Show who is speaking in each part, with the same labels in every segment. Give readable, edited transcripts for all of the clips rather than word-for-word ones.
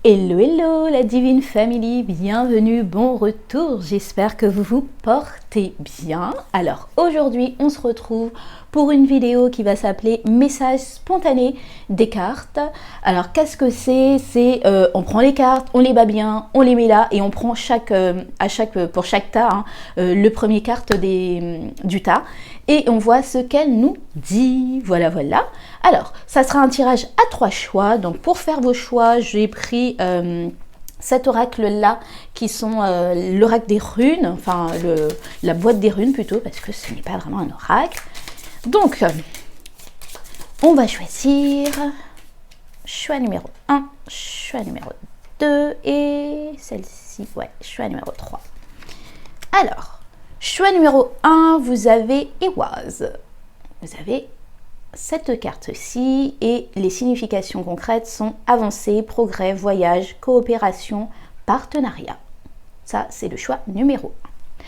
Speaker 1: Hello, hello la Divine Family, bienvenue, bon retour, j'espère que vous vous portez bien. Alors aujourd'hui on se retrouve pour une vidéo qui va s'appeler Message spontané des cartes. Alors qu'est-ce que c'est on prend les cartes, on les bat bien, on les met là et on prend pour chaque tas, le premier carte du tas et on voit ce qu'elle nous dit. Voilà. Alors ça sera un tirage à 3 choix, donc pour faire vos choix j'ai pris cet oracle là qui sont l'oracle des runes, enfin la boîte des runes plutôt, parce que ce n'est pas vraiment un oracle. Donc on va choisir choix numéro 1, choix numéro 2 et celle-ci, ouais, choix numéro 3. Alors choix numéro 1, vous avez Ehwaz. Vous avez cette carte-ci et les significations concrètes sont avancée, progrès, voyage, coopération, partenariat. Ça, c'est le choix numéro 1.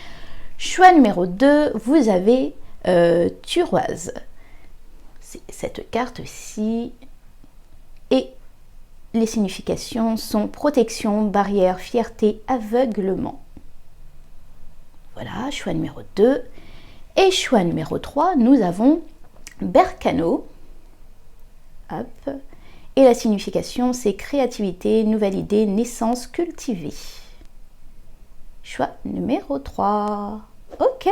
Speaker 1: Choix numéro 2, vous avez Turquoise. C'est cette carte-ci et les significations sont protection, barrière, fierté, aveuglement. Voilà, choix numéro 2. Et choix numéro 3, nous avons Berkano. Hop. Et la signification, c'est créativité, nouvelle idée, naissance cultivée. Choix numéro 3. Ok.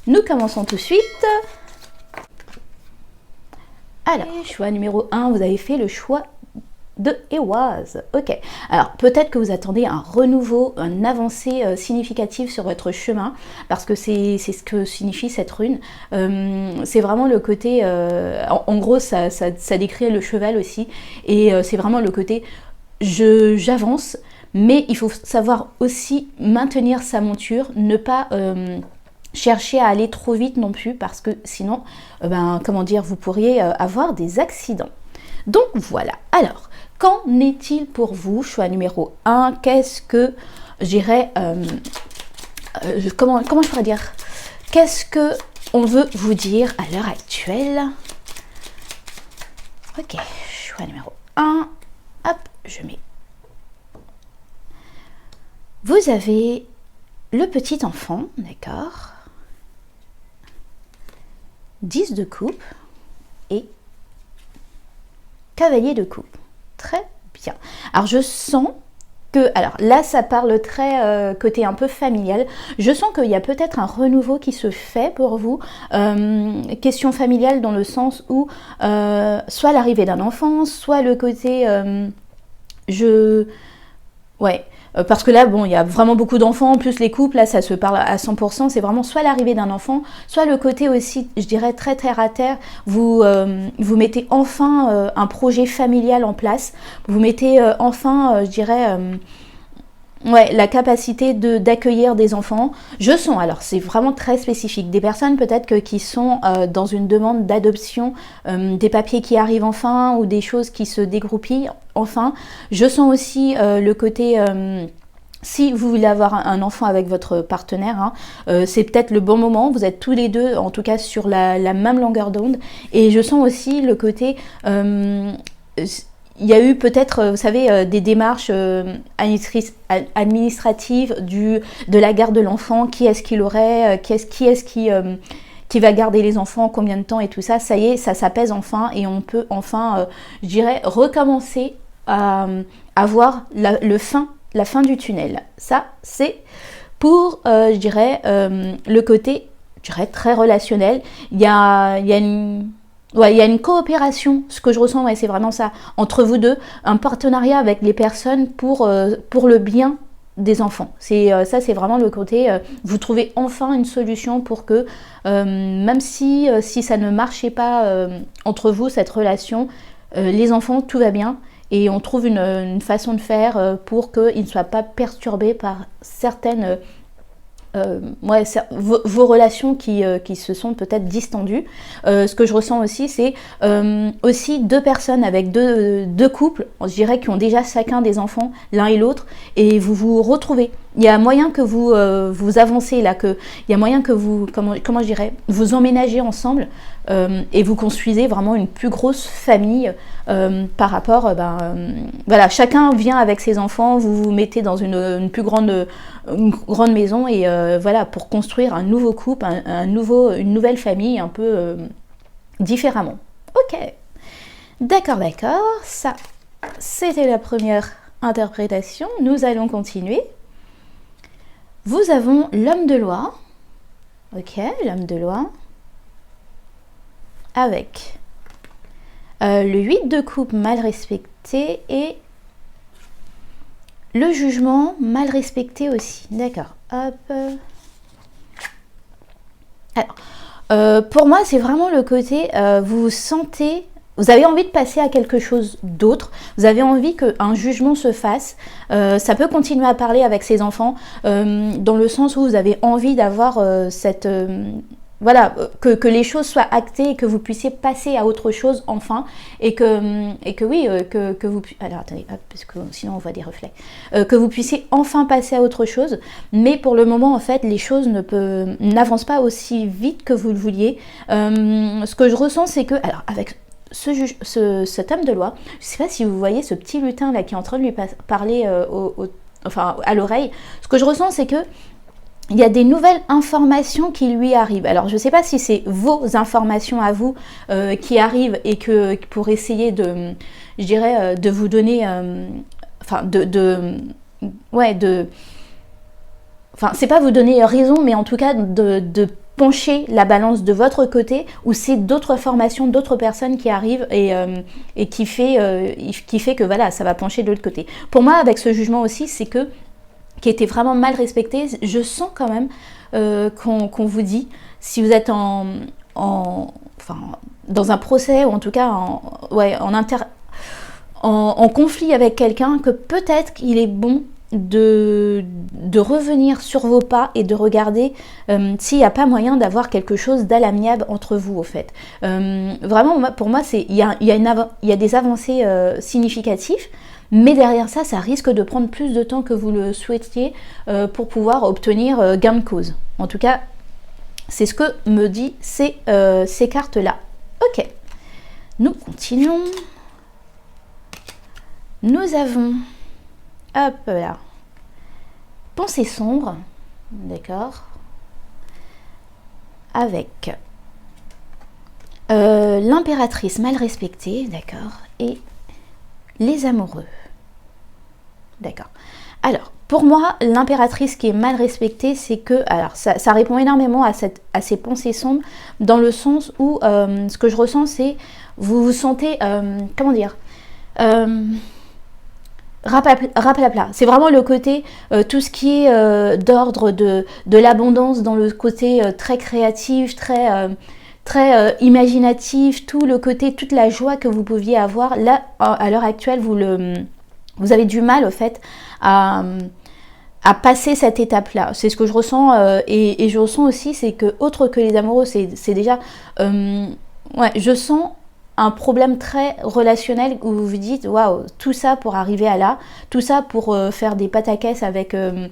Speaker 1: Nous commençons tout de suite. Alors, choix numéro 1, vous avez fait le choix de Ehwaz. Ok. Alors, peut-être que vous attendez un renouveau, une avancée significative sur votre chemin, parce que c'est ce que signifie cette rune. C'est vraiment le côté... en gros, ça décrit le cheval aussi. Et c'est vraiment le côté... J'avance, mais il faut savoir aussi maintenir sa monture, ne pas... chercher à aller trop vite non plus, parce que sinon, vous pourriez avoir des accidents. Donc voilà. Alors, qu'en est-il pour vous? Choix numéro 1, qu'est-ce que, j'irais, comment je pourrais dire? Qu'est-ce que on veut vous dire à l'heure actuelle? Ok, choix numéro 1, hop, je mets. Vous avez le petit enfant, d'accord? 10 de coupe et cavalier de coupe. Très bien. Alors je sens que, alors là ça parle très côté un peu familial, je sens qu'il y a peut-être un renouveau qui se fait pour vous, question familiale dans le sens où soit l'arrivée d'un enfant, soit le côté parce que là, bon, il y a vraiment beaucoup d'enfants, en plus les couples, là, ça se parle à 100%, c'est vraiment soit l'arrivée d'un enfant, soit le côté aussi, je dirais, très terre à terre, vous mettez enfin un projet familial en place, vous mettez enfin, je dirais... la capacité d'accueillir des enfants. Je sens, alors c'est vraiment très spécifique, des personnes peut-être qui sont dans une demande d'adoption, des papiers qui arrivent enfin ou des choses qui se dégroupillent enfin. Je sens aussi le côté... si vous voulez avoir un enfant avec votre partenaire, c'est peut-être le bon moment, vous êtes tous les deux en tout cas sur la même longueur d'onde. Et je sens aussi le côté... il y a eu peut-être, vous savez, des démarches administratives de la garde de l'enfant, qui est-ce qu'il aurait, qui est-ce qui va garder les enfants, combien de temps et tout ça. Ça y est, ça s'apaise enfin et on peut enfin, je dirais, recommencer à voir la fin du tunnel. Ça, c'est pour, je dirais, le côté, je dirais, très relationnel. Il y a une coopération, ce que je ressens, c'est vraiment ça, entre vous deux, un partenariat avec les personnes pour le bien des enfants. Ça, c'est vraiment le côté, vous trouvez enfin une solution pour que, même si ça ne marchait pas entre vous, cette relation, les enfants, tout va bien, et on trouve une façon de faire pour qu'ils ne soient pas perturbés par certaines... vos relations qui se sont peut-être distendues. Ce que je ressens aussi, c'est aussi deux personnes avec deux couples, je dirais, qui ont déjà chacun des enfants, l'un et l'autre, et vous vous retrouvez. il y a moyen que vous vous avancez là, il y a moyen que vous, comment je dirais, vous emménagez ensemble et vous construisez vraiment une plus grosse famille par rapport, voilà, chacun vient avec ses enfants, vous vous mettez dans une plus grande maison et voilà, pour construire un nouveau couple, une nouvelle famille un peu différemment. Ok, d'accord, ça c'était la première interprétation. Nous allons continuer. Vous avons l'homme de loi, ok, l'homme de loi, avec le 8 de coupe mal respecté et le jugement mal respecté aussi. D'accord, hop. Alors, pour moi, c'est vraiment le côté, vous vous sentez... Vous avez envie de passer à quelque chose d'autre, vous avez envie qu'un jugement se fasse, ça peut continuer à parler avec ses enfants, dans le sens où vous avez envie d'avoir voilà, que les choses soient actées et que vous puissiez passer à autre chose enfin, et que oui, que vous... Alors attendez, hop, parce que sinon on voit des reflets. Que vous puissiez enfin passer à autre chose, mais pour le moment en fait les choses n'avancent pas aussi vite que vous le vouliez. Ce que je ressens c'est que, alors avec... cet homme de loi, je ne sais pas si vous voyez ce petit lutin là qui est en train de lui parler enfin, à l'oreille. Ce que je ressens, c'est que il y a des nouvelles informations qui lui arrivent. Alors, je ne sais pas si c'est vos informations à vous qui arrivent et que pour essayer de, je dirais, de vous donner, enfin, enfin, c'est pas vous donner raison, mais en tout cas de pencher la balance de votre côté, ou c'est d'autres formations, d'autres personnes qui arrivent et qui fait que voilà, ça va pencher de l'autre côté. Pour moi, avec ce jugement aussi, c'est que qui était vraiment mal respecté, je sens quand même qu'on vous dit, si vous êtes enfin, dans un procès, ou en tout cas en conflit avec quelqu'un, que peut-être qu'il est bon de revenir sur vos pas et de regarder s'il n'y a pas moyen d'avoir quelque chose d'à l'amiable entre vous, au fait. Vraiment, pour moi, il y a des avancées significatives, mais derrière ça, ça risque de prendre plus de temps que vous le souhaitiez pour pouvoir obtenir gain de cause. En tout cas, c'est ce que me disent ces cartes-là. Ok, nous continuons. Nous avons... Hop là. Pensée sombre, d'accord, avec l'impératrice mal respectée, d'accord, et les amoureux, d'accord. Alors, pour moi, l'impératrice qui est mal respectée, c'est que, alors ça répond énormément à ces pensées sombres, dans le sens où ce que je ressens, c'est vous vous sentez, comment dire, Raplapla. C'est vraiment le côté, tout ce qui est d'ordre de l'abondance, dans le côté très créatif, très imaginatif, tout le côté, toute la joie que vous pouviez avoir. Là, à l'heure actuelle, vous avez du mal, au fait, à passer cette étape-là. C'est ce que je ressens, et je ressens aussi, c'est que, autre que les amoureux, c'est déjà... ouais, je sens un problème très relationnel où vous vous dites waouh, tout ça pour arriver à là, tout ça pour faire des pataquès avec vous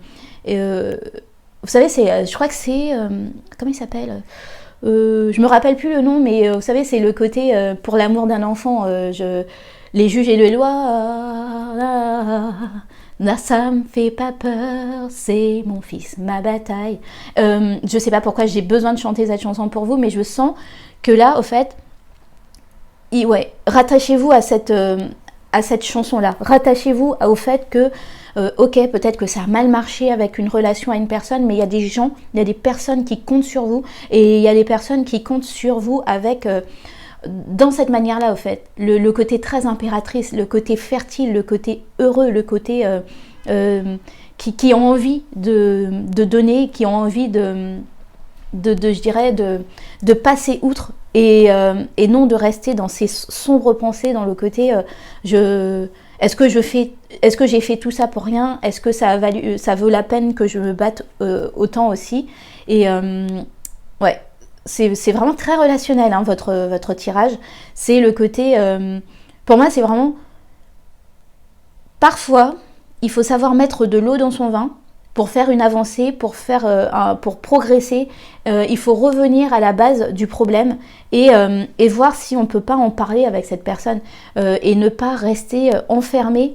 Speaker 1: savez, je crois que c'est comment il s'appelle, je me rappelle plus le nom, mais vous savez, c'est le côté pour l'amour d'un enfant, les juges et les lois, ça me fait pas peur, c'est mon fils, ma bataille. Je sais pas pourquoi j'ai besoin de chanter cette chanson pour vous, mais je sens que là, au fait, ouais, rattachez-vous à cette chanson-là. Rattachez-vous au fait que, ok, peut-être que ça a mal marché avec une relation à une personne, mais il y a des gens, il y a des personnes qui comptent sur vous, et il y a des personnes qui comptent sur vous avec, dans cette manière-là, au fait. Le côté très impératrice, le côté fertile, le côté heureux, le côté qui ont envie de donner, qui ont envie je dirais, de passer outre, et non de rester dans ces sombres pensées, dans le côté est-ce que j'ai fait tout ça pour rien, est-ce que ça vaut la peine que je me batte autant aussi, et ouais, c'est vraiment très relationnel, hein, votre tirage. C'est le côté, pour moi c'est vraiment, parfois il faut savoir mettre de l'eau dans son vin, pour faire une avancée, pour progresser, il faut revenir à la base du problème et voir si on ne peut pas en parler avec cette personne et ne pas rester enfermé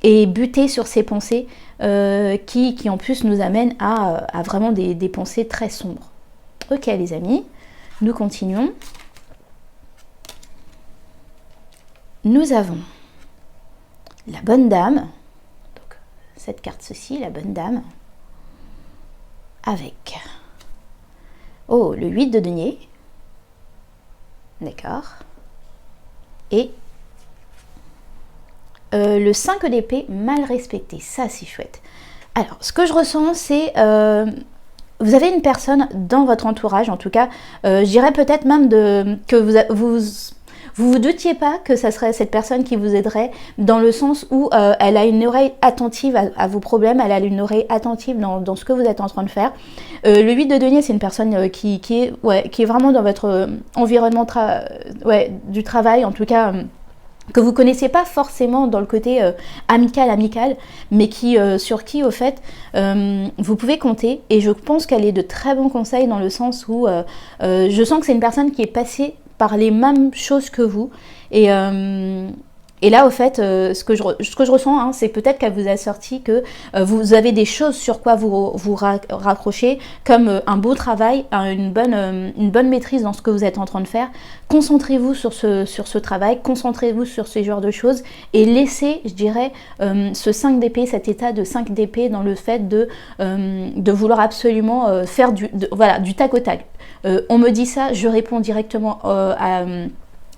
Speaker 1: et buté sur ces pensées qui en plus nous amènent à vraiment des pensées très sombres. Ok les amis, nous continuons. Nous avons la bonne dame, donc cette carte-ci, la bonne dame, avec le 8 de denier, d'accord, et le 5 d'épée mal respecté, ça c'est chouette. Alors, ce que je ressens, c'est... vous avez une personne dans votre entourage, en tout cas, je dirais peut-être même que vous doutiez pas que ça serait cette personne qui vous aiderait, dans le sens où elle a une oreille attentive à vos problèmes, elle a une oreille attentive dans ce que vous êtes en train de faire. Le 8 de denier, c'est une personne qui est vraiment dans votre environnement du travail, en tout cas... que vous connaissez pas forcément dans le côté amical, mais sur qui au fait vous pouvez compter, et je pense qu'elle est de très bons conseils, dans le sens où je sens que c'est une personne qui est passée par les mêmes choses que vous, et là au fait ce que je ressens, hein, c'est peut-être qu'elle vous a sorti que vous avez des choses sur quoi vous raccrochez, comme un beau travail, une bonne maîtrise dans ce que vous êtes en train de faire. Concentrez-vous sur ce travail, concentrez-vous sur ce genre de choses, et laissez, je dirais, ce 5 d'épée, cet état de 5 d'épée, dans le fait de vouloir absolument faire du tac au tac. On me dit ça, je réponds directement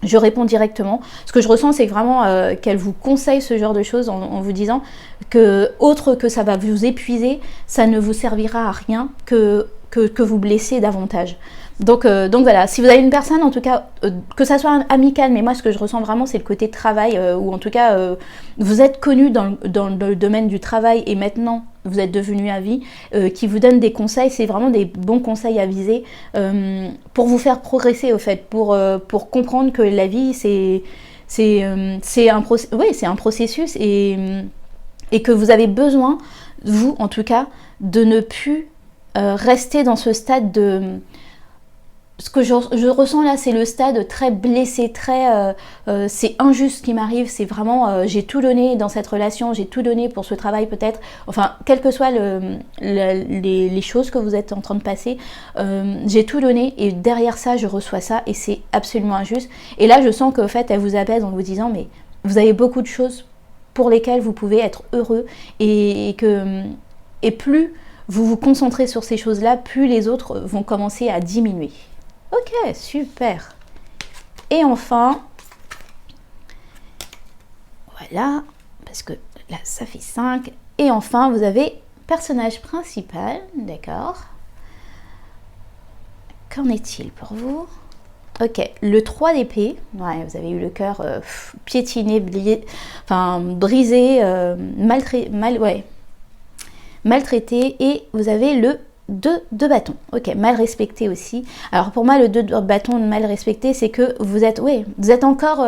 Speaker 1: Je réponds directement. Ce que je ressens, c'est vraiment qu'elle vous conseille ce genre de choses en vous disant que, autre que ça va vous épuiser, ça ne vous servira à rien que vous blesser davantage. Donc voilà, si vous avez une personne, en tout cas, que ça soit amical, mais moi ce que je ressens vraiment, c'est le côté travail, ou en tout cas, vous êtes connu dans le domaine du travail, et maintenant vous êtes devenu à vie, qui vous donne des conseils, c'est vraiment des bons conseils avisés, pour vous faire progresser au fait, pour comprendre que la vie c'est un processus, et que vous avez besoin, vous en tout cas, de ne plus rester dans ce stade de... Ce que je ressens là, c'est le stade très blessé, c'est injuste ce qui m'arrive, c'est vraiment j'ai tout donné dans cette relation, j'ai tout donné pour ce travail peut-être, enfin quelles que soient les choses que vous êtes en train de passer, j'ai tout donné, et derrière ça je reçois ça, et c'est absolument injuste. Et là je sens qu'au fait elle vous apaise en vous disant mais vous avez beaucoup de choses pour lesquelles vous pouvez être heureux, et plus vous vous concentrez sur ces choses-là, plus les autres vont commencer à diminuer. Ok, super. Et enfin, voilà, parce que là, ça fait 5. Et enfin, vous avez personnage principal, d'accord. Qu'en est-il pour vous? Ok, le 3 d'épée, ouais, vous avez eu le cœur piétiné, brisé, maltraité, et vous avez le 2 de bâton, ok, mal respecté aussi. Alors pour moi, le 2 de bâton mal respecté, c'est que vous êtes encore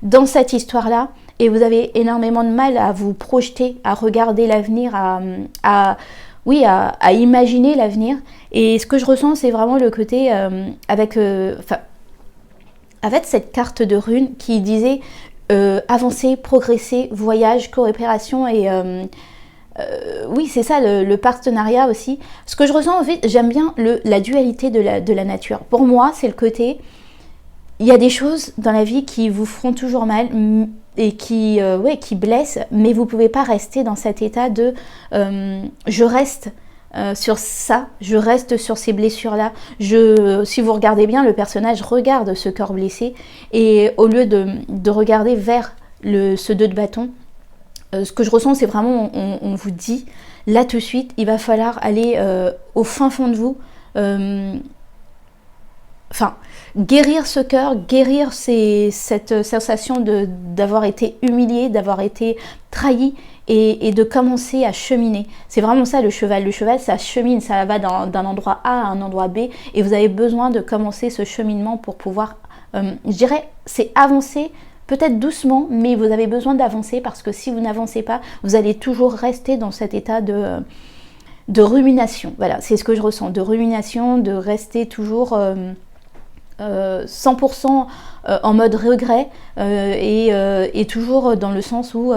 Speaker 1: dans cette histoire-là, et vous avez énormément de mal à vous projeter, à regarder l'avenir, à imaginer l'avenir. Et ce que je ressens, c'est vraiment le côté avec cette carte de rune qui disait avancer, progresser, voyage, coopération, et oui, c'est ça, le partenariat aussi. Ce que je ressens, en fait, j'aime bien la dualité de la nature. Pour moi, c'est le côté, il y a des choses dans la vie qui vous feront toujours mal et qui blessent, mais vous ne pouvez pas rester dans cet état de je reste sur ça, je reste sur ces blessures-là. Si vous regardez bien, le personnage regarde ce cœur blessé, et au lieu de regarder vers ce 2 de bâton, ce que je ressens, c'est vraiment, on vous dit, là tout de suite, il va falloir aller au fin fond de vous, guérir ce cœur, guérir cette sensation d'avoir été humilié, d'avoir été trahi, et de commencer à cheminer. C'est vraiment ça le cheval. Le cheval, ça chemine, ça va d'un endroit A à un endroit B, et vous avez besoin de commencer ce cheminement pour pouvoir, je dirais, c'est avancer, peut-être doucement, mais vous avez besoin d'avancer, parce que si vous n'avancez pas, vous allez toujours rester dans cet état rumination. Voilà, c'est ce que je ressens, de rumination, de rester toujours 100% en mode regret et toujours dans le sens où,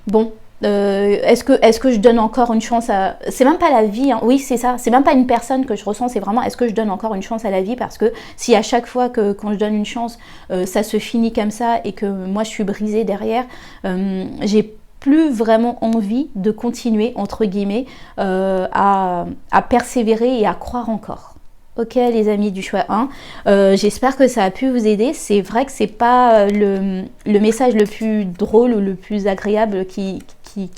Speaker 1: bon, est-ce que je donne encore une chance à... C'est même pas la vie, hein. Oui c'est ça, c'est même pas une personne que je ressens, c'est vraiment est-ce que je donne encore une chance à la vie, parce que si à chaque fois que quand je donne une chance, ça se finit comme ça et que moi je suis brisée derrière, j'ai plus vraiment envie de continuer, entre guillemets, à persévérer et à croire encore. Ok les amis du choix 1, j'espère que ça a pu vous aider. C'est vrai que c'est pas le message le plus drôle ou le plus agréable qui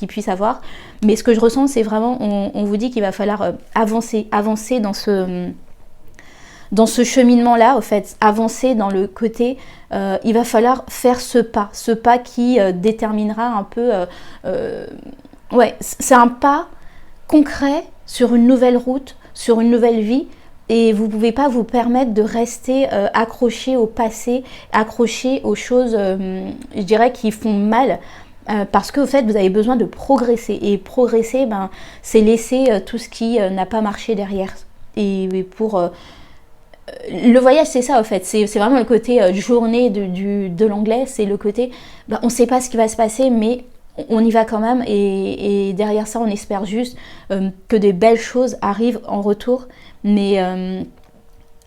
Speaker 1: puisse avoir, mais ce que je ressens c'est vraiment, on vous dit qu'il va falloir avancer dans ce cheminement là, au fait, avancer dans le côté, il va falloir faire ce pas qui déterminera un peu, ouais, c'est un pas concret sur une nouvelle route, sur une nouvelle vie. Et vous ne pouvez pas vous permettre de rester accroché au passé, accroché aux choses, je dirais, qui font mal. Parce que, au fait, vous avez besoin de progresser. Et progresser, ben, c'est laisser tout ce qui n'a pas marché derrière. Et pour... le voyage, c'est ça, au fait. C'est vraiment le côté journée de l'anglais. C'est le côté, ben, on ne sait pas ce qui va se passer, mais on y va quand même. Et derrière ça, on espère juste que des belles choses arrivent en retour. Mais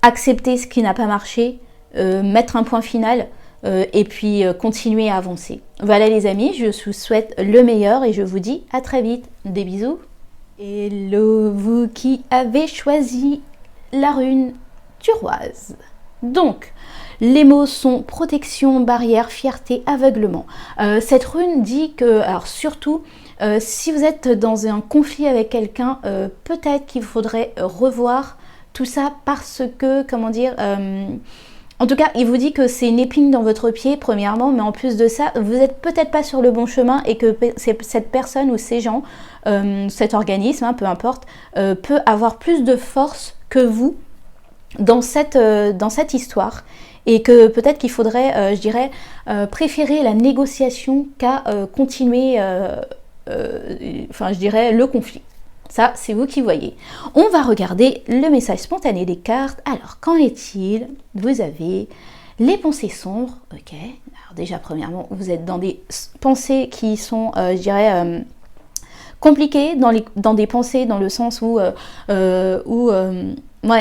Speaker 1: accepter ce qui n'a pas marché, mettre un point final et puis continuer à avancer. Voilà les amis, je vous souhaite le meilleur et je vous dis à très vite. Des bisous. Hello vous qui avez choisi la rune turquoise. Donc, les mots sont protection, barrière, fierté, aveuglement. Cette rune dit que, alors surtout, si vous êtes dans un conflit avec quelqu'un, peut-être qu'il faudrait revoir tout ça parce que, comment dire, en tout cas, il vous dit que c'est une épine dans votre pied, premièrement, mais en plus de ça, vous n'êtes peut-être pas sur le bon chemin et que cette personne ou ces gens, cet organisme, hein, peu importe, peut avoir plus de force que vous dans cette histoire. Et que peut-être qu'il faudrait, je dirais, préférer la négociation qu'à continuer, enfin je dirais, le conflit. Ça, c'est vous qui voyez. On va regarder le message spontané des cartes. Alors, qu'en est-il? Vous avez les pensées sombres. Ok. Alors déjà, premièrement, vous êtes dans des pensées qui sont, je dirais, compliquées, dans des pensées dans le sens où... ouais,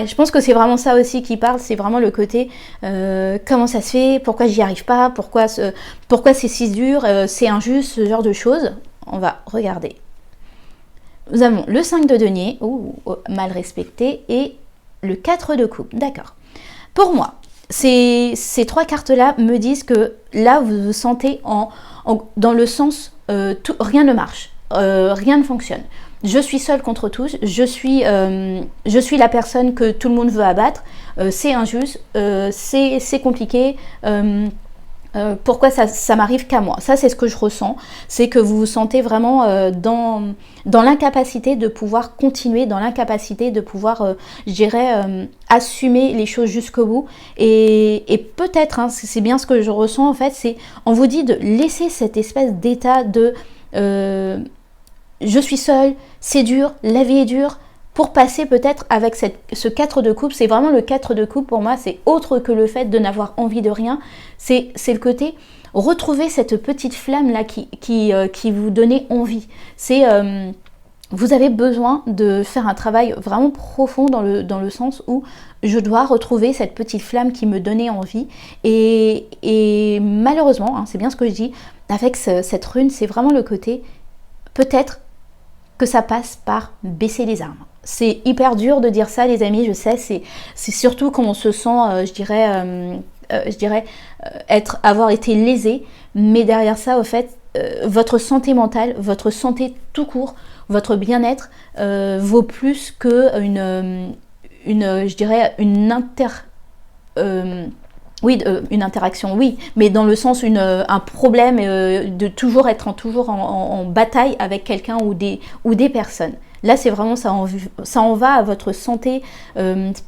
Speaker 1: je pense que c'est vraiment ça aussi qui parle, c'est vraiment le côté comment ça se fait, pourquoi j'y arrive pas, pourquoi c'est si dur, c'est injuste, ce genre de choses. On va regarder. Nous avons le 5 de denier, mal respecté, et le 4 de coupe. D'accord. Pour moi, ces trois cartes-là me disent que là, vous vous sentez dans le sens rien ne marche, rien ne fonctionne. Je suis seule contre tous, je suis la personne que tout le monde veut abattre, c'est injuste, c'est compliqué, pourquoi ça m'arrive qu'à moi? Ça, c'est ce que je ressens, c'est que vous vous sentez vraiment dans l'incapacité de pouvoir continuer, dans l'incapacité de pouvoir, je dirais, assumer les choses jusqu'au bout. Et peut-être, hein, c'est bien ce que je ressens en fait, c'est on vous dit de laisser cette espèce d'état de... je suis seule, c'est dur, la vie est dure, pour passer peut-être avec ce 4 de coupe. C'est vraiment le 4 de coupe pour moi, c'est autre que le fait de n'avoir envie de rien, c'est le côté retrouver cette petite flamme là qui vous donnait envie. C'est vous avez besoin de faire un travail vraiment profond dans le sens où je dois retrouver cette petite flamme qui me donnait envie et malheureusement, hein, c'est bien ce que je dis, avec cette rune, c'est vraiment le côté peut-être que ça passe par baisser les armes. C'est hyper dur de dire ça les amis, je sais, c'est surtout quand on se sent, je dirais, avoir été lésé, mais derrière ça, au fait, votre santé mentale, votre santé tout court, votre bien-être vaut plus que je dirais, une interaction, oui, mais dans le sens un problème de toujours être toujours en bataille avec quelqu'un ou des personnes. Là, c'est vraiment ça en va à votre santé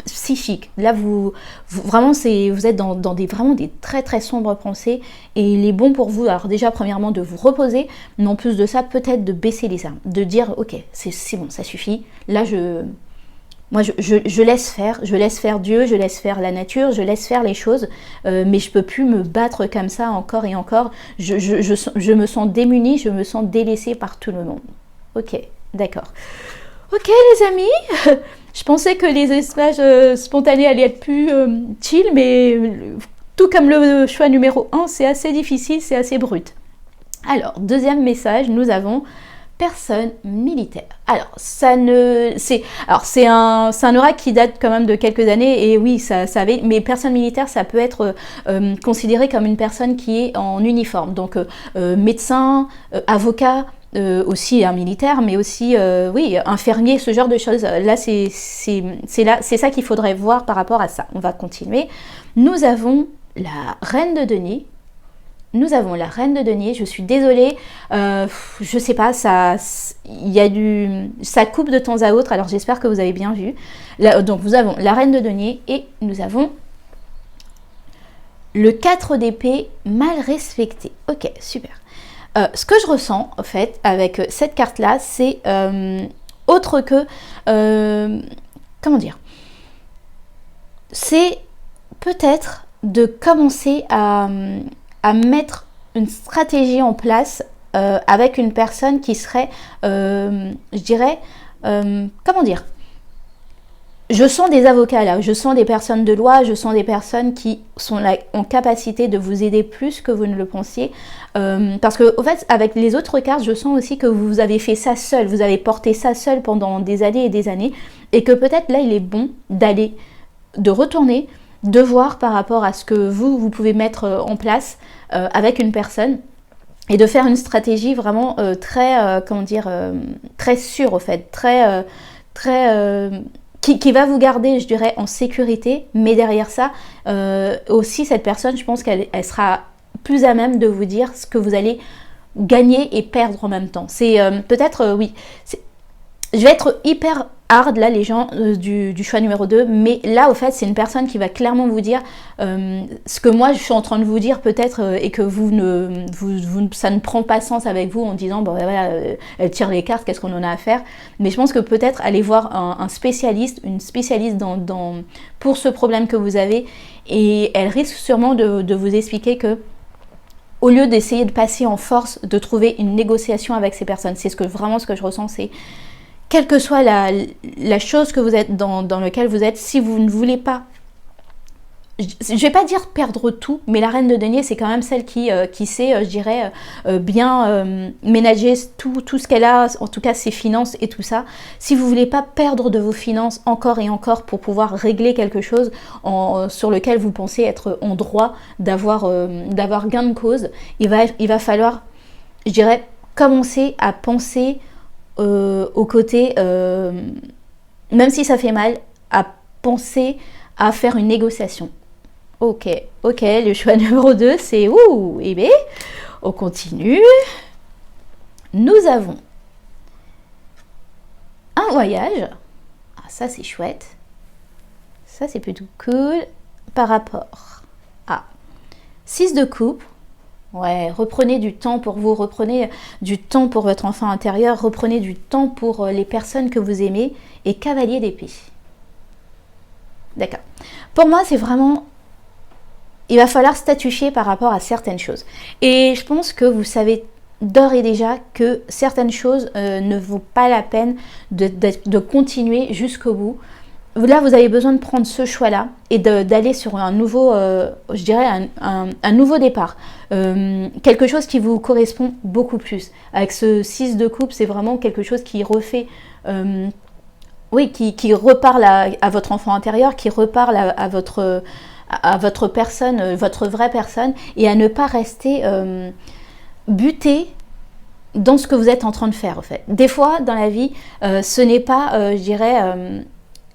Speaker 1: psychique. Là, vraiment, vous êtes dans vraiment des très très sombres pensées et il est bon pour vous, alors déjà, premièrement, de vous reposer, mais en plus de ça, peut-être de baisser les armes, de dire, ok, c'est bon, ça suffit. Là, je laisse faire Dieu, je laisse faire la nature, je laisse faire les choses, mais je peux plus me battre comme ça encore et encore. Je me sens démunie, je me sens délaissée par tout le monde. Ok, d'accord. Ok les amis, je pensais que les espaces spontanés allaient être plus chill, mais tout comme le choix numéro 1, c'est assez difficile, c'est assez brut. Alors, deuxième message, nous avons personne militaire. Alors, c'est un oracle qui date quand même de quelques années, et oui, mais personne militaire, ça peut être considéré comme une personne qui est en uniforme, donc médecin, avocat, aussi un militaire, mais aussi oui, infirmier, ce genre de choses. Là, c'est ça qu'il faudrait voir par rapport à ça. On va continuer. Nous avons la reine de denier. Nous avons la reine de denier. Je suis désolée, je sais pas, ça coupe de temps à autre. Alors j'espère que vous avez bien vu. Là, donc nous avons la reine de denier et nous avons le 4 d'épée mal respecté. Ok, super. Ce que je ressens en fait avec cette carte là, c'est autre que comment dire, c'est peut-être de commencer à mettre une stratégie en place avec une personne qui serait, je dirais, comment dire, je sens des avocats là, je sens des personnes de loi, je sens des personnes qui sont là, en capacité de vous aider plus que vous ne le pensiez. Parce que, en fait, avec les autres cartes, je sens aussi que vous avez fait ça seul, vous avez porté ça seul pendant des années et des années, et que peut-être là, il est bon de retourner, de voir par rapport à ce que vous pouvez mettre en place avec une personne, et de faire une stratégie vraiment très, comment dire, très sûre, au fait, très qui va vous garder, je dirais, en sécurité, mais derrière ça, aussi cette personne, je pense qu'elle sera plus à même de vous dire ce que vous allez gagner et perdre en même temps. C'est peut-être, oui, je vais être hyper hard là, les gens du choix numéro 2, mais là, au fait, c'est une personne qui va clairement vous dire ce que moi, je suis en train de vous dire peut-être et que ça ne prend pas sens avec vous en disant, bon, voilà, elle tire les cartes, qu'est-ce qu'on en a à faire? Mais je pense que peut-être aller voir un spécialiste, une spécialiste pour ce problème que vous avez, et elle risque sûrement de vous expliquer que au lieu d'essayer de passer en force, de trouver une négociation avec ces personnes, c'est vraiment ce que je ressens, c'est quelle que soit la chose que vous êtes dans laquelle vous êtes, si vous ne voulez pas, je ne vais pas dire perdre tout, mais la reine de denier, c'est quand même celle qui sait, je dirais, bien ménager tout ce qu'elle a, en tout cas ses finances et tout ça. Si vous ne voulez pas perdre de vos finances encore et encore pour pouvoir régler quelque chose sur lequel vous pensez être en droit d'avoir gain de cause, il va falloir, je dirais, commencer à penser au côté, même si ça fait mal, à penser à faire une négociation. Ok, le choix numéro 2, c'est ouh, et bien, on continue. Nous avons un voyage. Ah, ça c'est chouette. Ça c'est plutôt cool. Par rapport à 6 de coupe. Ouais, reprenez du temps pour vous, reprenez du temps pour votre enfant intérieur, reprenez du temps pour les personnes que vous aimez, et cavalier d'épée. D'accord. Pour moi, c'est vraiment, il va falloir statuer par rapport à certaines choses. Et je pense que vous savez d'ores et déjà que certaines choses ne vaut pas la peine de continuer jusqu'au bout. Là, vous avez besoin de prendre ce choix-là et d'aller sur un nouveau, je dirais, un nouveau départ. Quelque chose qui vous correspond beaucoup plus. Avec ce 6 de coupe, c'est vraiment quelque chose qui refait, oui, qui reparle à votre enfant intérieur, qui reparle à votre personne, votre vraie personne, et à ne pas rester buté dans ce que vous êtes en train de faire, en fait. Des fois, dans la vie, ce n'est pas, je dirais,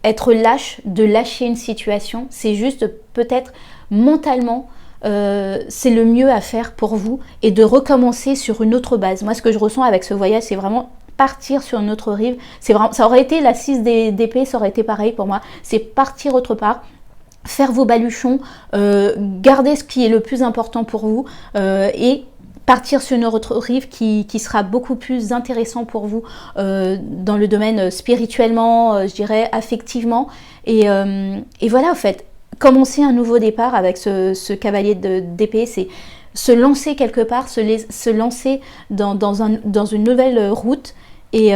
Speaker 1: être lâche, de lâcher une situation, c'est juste peut-être mentalement, c'est le mieux à faire pour vous, et de recommencer sur une autre base. Moi, ce que je ressens avec ce voyage, c'est vraiment partir sur une autre rive. C'est vraiment, ça aurait été la 6 d'épée, ça aurait été pareil pour moi. C'est partir autre part, faire vos baluchons, garder ce qui est le plus important pour vous et partir sur une autre rive qui sera beaucoup plus intéressant pour vous dans le domaine spirituellement, je dirais affectivement. Et voilà, en fait, commencer un nouveau départ avec ce cavalier d'épée, c'est se lancer quelque part, se lancer dans une nouvelle route et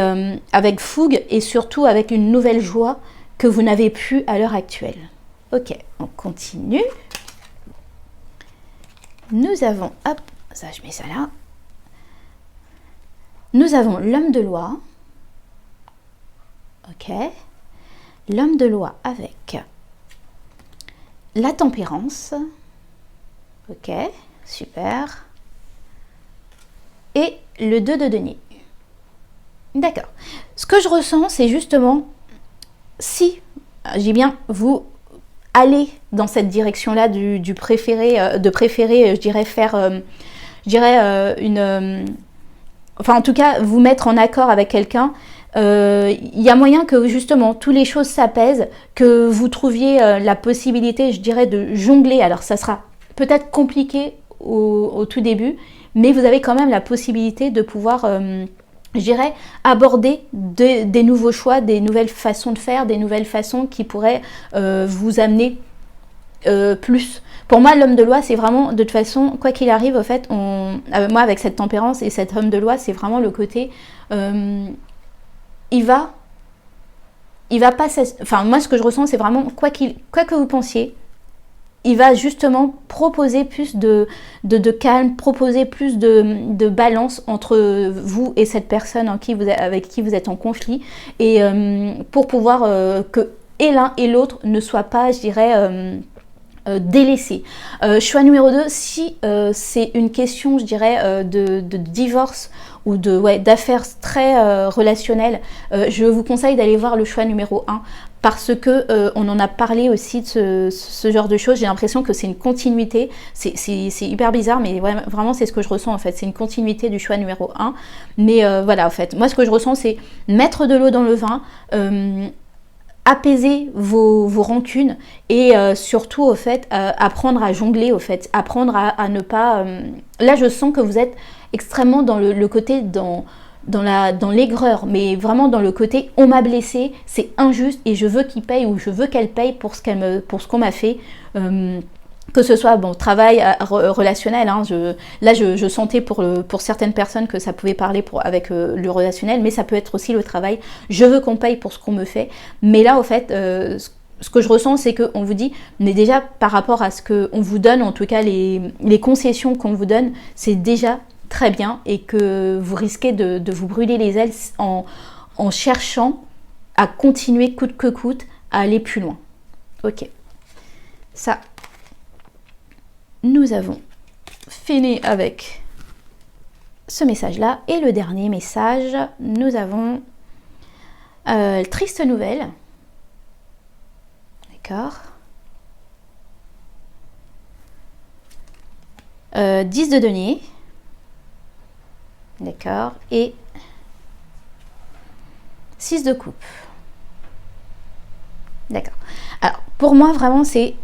Speaker 1: avec fougue et surtout avec une nouvelle joie que vous n'avez plus à l'heure actuelle. Ok, on continue. Nous avons, hop, ça je mets ça là. Nous avons l'homme de loi. Ok. L'homme de loi avec la tempérance. Ok, super. Et le 2 de denier. D'accord. Ce que je ressens, c'est justement, si, je dis bien, vous allez dans cette direction-là de préférer, je dirais, faire, enfin en tout cas, vous mettre en accord avec quelqu'un, il y a moyen que justement, toutes les choses s'apaisent, que vous trouviez la possibilité, je dirais, de jongler. Alors ça sera peut-être compliqué au tout début, mais vous avez quand même la possibilité de pouvoir... je dirais, aborder des nouveaux choix, des nouvelles façons de faire, des nouvelles façons qui pourraient vous amener plus. Pour moi, l'homme de loi, c'est vraiment, de toute façon, quoi qu'il arrive, au fait, moi, avec cette tempérance et cet homme de loi, c'est vraiment le côté, il va pas, enfin, moi, ce que je ressens, c'est vraiment, quoi que vous pensiez, il va justement proposer plus de calme, proposer plus de balance entre vous et cette personne avec qui vous êtes en conflit, et pour pouvoir que et l'un et l'autre ne soient pas, je dirais, délaissés. Choix numéro 2, si c'est une question, je dirais, de divorce ou d'affaires très relationnelles, je vous conseille d'aller voir le choix numéro 1. Parce que on en a parlé aussi de ce genre de choses. J'ai l'impression que c'est une continuité. C'est hyper bizarre, mais vraiment c'est ce que je ressens en fait. C'est une continuité du choix numéro 1. Mais voilà, en fait, moi ce que je ressens, c'est mettre de l'eau dans le vin, apaiser vos rancunes et surtout au fait apprendre à jongler, au fait, apprendre à ne pas... Là, je sens que vous êtes extrêmement dans le côté dans l'aigreur, mais vraiment dans le côté on m'a blessé, c'est injuste et je veux qu'il paye ou je veux qu'elle paye pour ce qu'on m'a fait, que ce soit travail relationnel, hein, je sentais pour certaines personnes que ça pouvait parler avec le relationnel, mais ça peut être aussi le travail, je veux qu'on paye pour ce qu'on me fait, mais là au fait ce que je ressens, c'est qu'on vous dit, mais déjà par rapport à ce qu'on vous donne, en tout cas les concessions qu'on vous donne, c'est déjà très bien et que vous risquez de vous brûler les ailes en cherchant à continuer coûte que coûte à aller plus loin. Ok, ça, nous avons fini avec ce message-là. Et le dernier message, nous avons triste nouvelle. D'accord. 10 de denier. D'accord, et 6 de coupe. D'accord. Alors, pour moi, vraiment, c'est...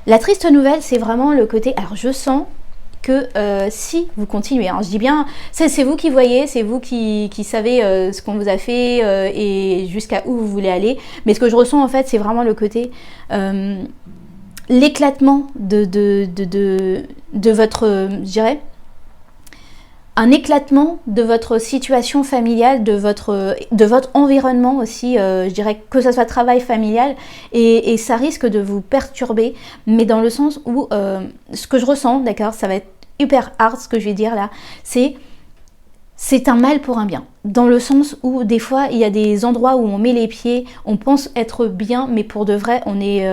Speaker 1: La triste nouvelle, c'est vraiment le côté... Alors, je sens que si vous continuez, hein, je dis bien, c'est vous qui voyez, c'est vous qui savez ce qu'on vous a fait et jusqu'à où vous voulez aller. Mais ce que je ressens, en fait, c'est vraiment le côté... l'éclatement de votre... je dirais... un éclatement de votre situation familiale, de votre environnement aussi, je dirais que ce soit travail familial, et ça risque de vous perturber, mais dans le sens où, ce que je ressens, d'accord, ça va être hyper hard ce que je vais dire là, c'est un mal pour un bien, dans le sens où des fois il y a des endroits où on met les pieds, on pense être bien, mais pour de vrai on est,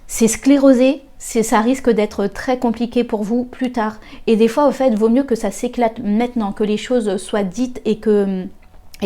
Speaker 1: c'est sclérosé. Ça risque d'être très compliqué pour vous plus tard. Et des fois, au fait, vaut mieux que ça s'éclate maintenant, que les choses soient dites et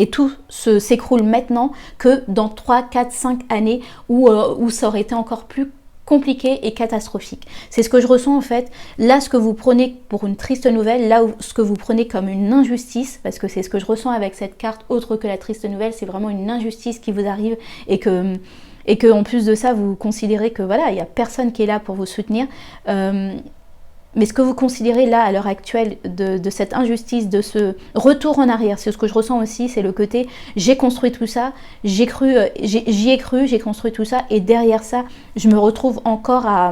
Speaker 1: tout s'écroule maintenant que dans 3, 4, 5 années où ça aurait été encore plus compliqué et catastrophique. C'est ce que je ressens en fait. Là, ce que vous prenez pour une triste nouvelle, là, ce que vous prenez comme une injustice, parce que c'est ce que je ressens avec cette carte, autre que la triste nouvelle, c'est vraiment une injustice qui vous arrive et que en plus de ça, vous considérez que voilà, il n'y a personne qui est là pour vous soutenir. Mais ce que vous considérez là, à l'heure actuelle, de cette injustice, de ce retour en arrière, c'est ce que je ressens aussi, c'est le côté j'ai construit tout ça, j'y ai cru, j'ai construit tout ça, et derrière ça, je me retrouve encore à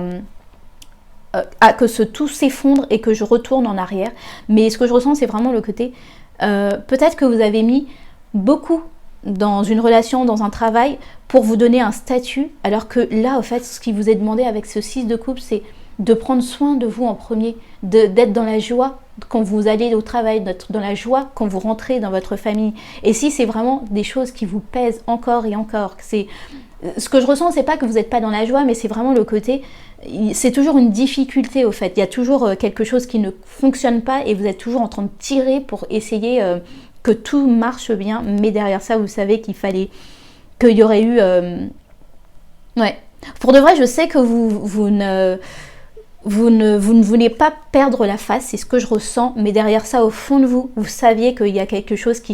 Speaker 1: que tout s'effondre et que je retourne en arrière. Mais ce que je ressens, c'est vraiment le côté, peut-être que vous avez mis beaucoup dans une relation, dans un travail, pour vous donner un statut, alors que là, au fait, ce qui vous est demandé avec ce 6 de coupe, c'est de prendre soin de vous en premier, d'être dans la joie quand vous allez au travail, d'être dans la joie quand vous rentrez dans votre famille. Et si c'est vraiment des choses qui vous pèsent encore et encore, ce que je ressens, c'est pas que vous n'êtes pas dans la joie, mais c'est vraiment le côté, c'est toujours une difficulté au fait. Il y a toujours quelque chose qui ne fonctionne pas et vous êtes toujours en train de tirer pour essayer que tout marche bien. Mais derrière ça, vous savez qu'il y aurait eu... Ouais. Pour de vrai, je sais que vous ne voulez pas perdre la face, c'est ce que je ressens, mais derrière ça, au fond de vous, vous saviez qu'il y a quelque chose qui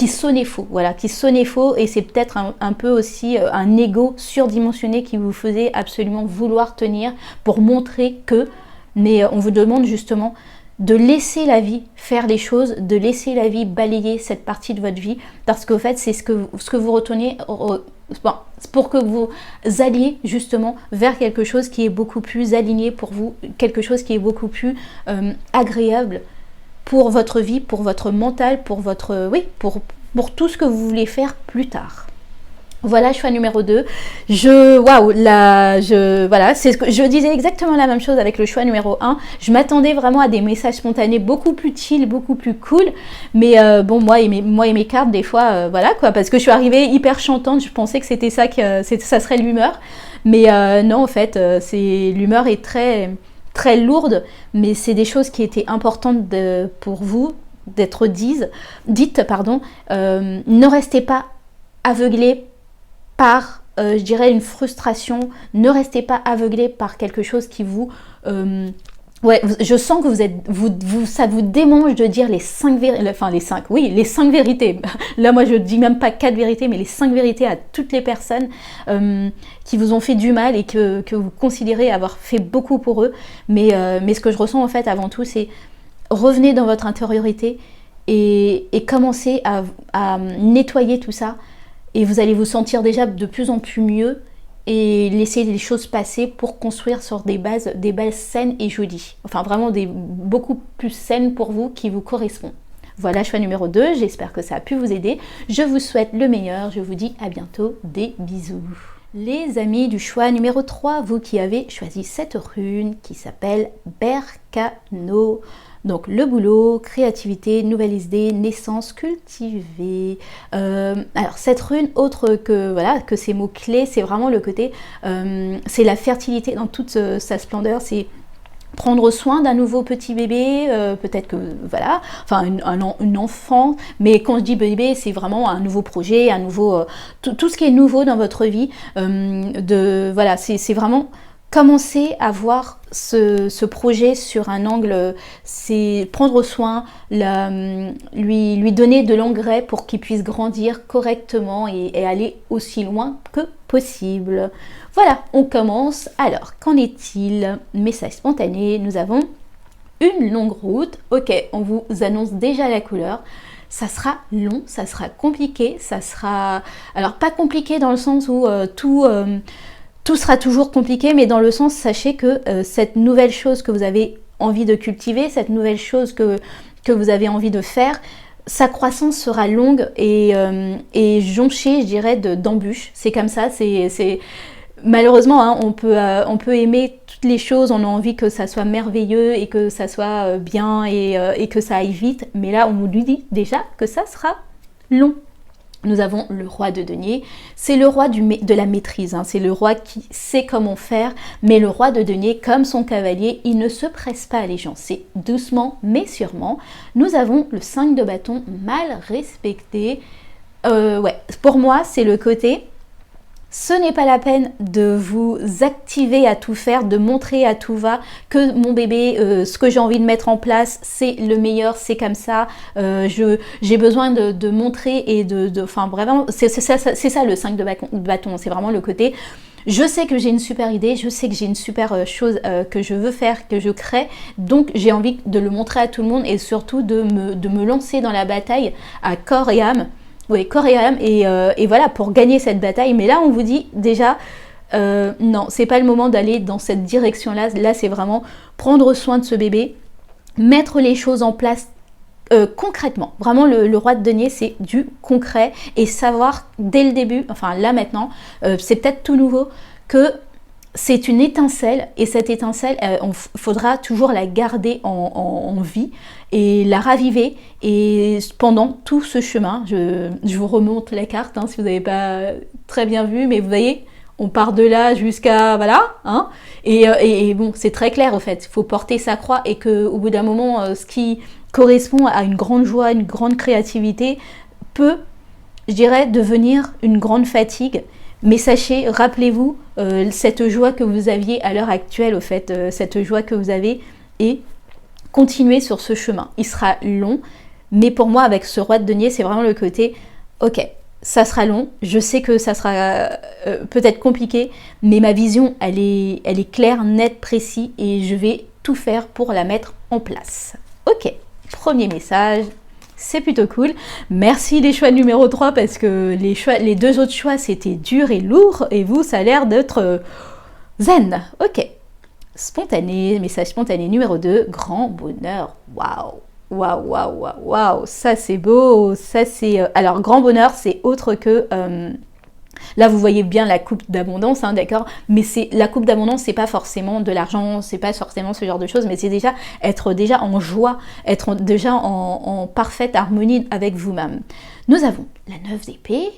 Speaker 1: sonnait faux, voilà, qui sonnait faux, et c'est peut-être un peu aussi un ego surdimensionné qui vous faisait absolument vouloir tenir pour montrer que, mais on vous demande justement de laisser la vie faire les choses, de laisser la vie balayer cette partie de votre vie, parce qu'au fait, c'est ce que vous retournez... pour que vous alliez justement vers quelque chose qui est beaucoup plus aligné pour vous, quelque chose qui est beaucoup plus agréable pour votre vie, pour votre mental, pour votre pour tout ce que vous voulez faire plus tard. Voilà, choix numéro 2. Voilà, c'est ce que je disais exactement la même chose avec le choix numéro 1. Je m'attendais vraiment à des messages spontanés beaucoup plus chill, beaucoup plus cool. Mais bon, moi et mes cartes, des fois, voilà quoi, parce que je suis arrivée hyper chantante, je pensais que c'était ça, ça serait l'humeur. Mais non, en fait, l'humeur est très, très lourde, mais c'est des choses qui étaient importantes pour vous d'être dites. Ne restez pas aveuglés par, je dirais, une frustration. Ne restez pas aveuglé par quelque chose qui vous... je sens que ça vous démange de dire les 5 vérités. Là, moi, je dis même pas 4 vérités, mais les 5 vérités à toutes les personnes qui vous ont fait du mal et que vous considérez avoir fait beaucoup pour eux. Mais ce que je ressens, en fait, avant tout, c'est revenez dans votre intériorité et commencez à nettoyer tout ça. Et vous allez vous sentir déjà de plus en plus mieux et laisser les choses passer pour construire sur des bases saines et jolies. Enfin, vraiment beaucoup plus saines pour vous, qui vous correspondent. Voilà, choix numéro 2. J'espère que ça a pu vous aider. Je vous souhaite le meilleur. Je vous dis à bientôt. Des bisous. Les amis du choix numéro 3, vous qui avez choisi cette rune qui s'appelle Berkano. Donc le boulot, créativité, nouvelles idées, naissance, cultiver. Alors cette rune, autre que ces mots-clés, c'est vraiment le côté, c'est la fertilité dans toute sa splendeur, c'est prendre soin d'un nouveau petit bébé, peut-être que, voilà, enfin un enfant, mais quand je dis bébé, c'est vraiment un nouveau projet, un nouveau, tout ce qui est nouveau dans votre vie, voilà, c'est vraiment... Commencer à voir ce projet sur un angle, c'est prendre soin, lui donner de l'engrais pour qu'il puisse grandir correctement et aller aussi loin que possible. Voilà, on commence. Alors, qu'en est-il? Message spontané, nous avons une longue route. Ok, on vous annonce déjà la couleur. Ça sera long, ça sera compliqué, ça sera... Alors, pas compliqué dans le sens où tout sera toujours compliqué, mais dans le sens, sachez que cette nouvelle chose que vous avez envie de cultiver, cette nouvelle chose que vous avez envie de faire, sa croissance sera longue et jonchée, je dirais, d'embûches. C'est comme ça, c'est malheureusement, hein, on peut aimer toutes les choses, on a envie que ça soit merveilleux et que ça soit bien et que ça aille vite, mais là, on nous dit déjà que ça sera long. Nous avons le roi de denier, c'est le roi de la maîtrise, hein. C'est le roi qui sait comment faire, mais le roi de denier, comme son cavalier, il ne se presse pas à les gens, c'est doucement mais sûrement. Nous avons le 5 de bâton mal respecté, pour moi c'est le côté, Ce n'est pas la peine de vous activer à tout faire, de montrer à tout va que mon bébé, ce que j'ai envie de mettre en place, c'est le meilleur, c'est comme ça. J'ai besoin de montrer et enfin vraiment, c'est ça le 5 de bâton, c'est vraiment le côté. Je sais que j'ai une super idée, je sais que j'ai une super chose que je veux faire, que je crée, donc j'ai envie de le montrer à tout le monde et surtout de me lancer dans la bataille à corps et âme. Oui, corps et âme, et voilà, pour gagner cette bataille. Mais là, on vous dit déjà, non, c'est pas le moment d'aller dans cette direction-là. Là, c'est vraiment prendre soin de ce bébé, mettre les choses en place concrètement. Vraiment, le roi de denier, c'est du concret et savoir dès le début, enfin là maintenant, c'est peut-être tout nouveau, que c'est une étincelle et cette étincelle, il faudra toujours la garder en vie et la raviver. Et pendant tout ce chemin, je vous remonte la carte hein, si vous n'avez pas très bien vu, mais vous voyez, on part de là jusqu'à voilà, hein, et bon, c'est très clair au fait. Il faut porter sa croix et qu'au bout d'un moment, ce qui correspond à une grande joie, une grande créativité, peut, je dirais, devenir une grande fatigue. Mais sachez, rappelez-vous cette joie que vous aviez à l'heure actuelle, au fait, cette joie que vous avez, et continuez sur ce chemin. Il sera long, mais pour moi, avec ce roi de denier, c'est vraiment le côté, ok, ça sera long, je sais que ça sera peut-être compliqué, mais ma vision, elle est claire, nette, précise, et je vais tout faire pour la mettre en place. Ok, premier message. C'est plutôt cool. Merci les choix numéro 3 parce que les deux autres choix c'était dur et lourd et vous ça a l'air d'être zen. Ok. Spontané, message spontané numéro 2, grand bonheur. Waouh. Waouh, waouh, waouh, waouh. Ça c'est beau. Ça c'est. Alors grand bonheur c'est autre que. Là, vous voyez bien la coupe d'abondance, hein, d'accord? Mais la coupe d'abondance, c'est pas forcément de l'argent, c'est pas forcément ce genre de choses, mais c'est déjà être déjà en joie, être déjà en parfaite harmonie avec vous-même. Nous avons la 9 d'épée,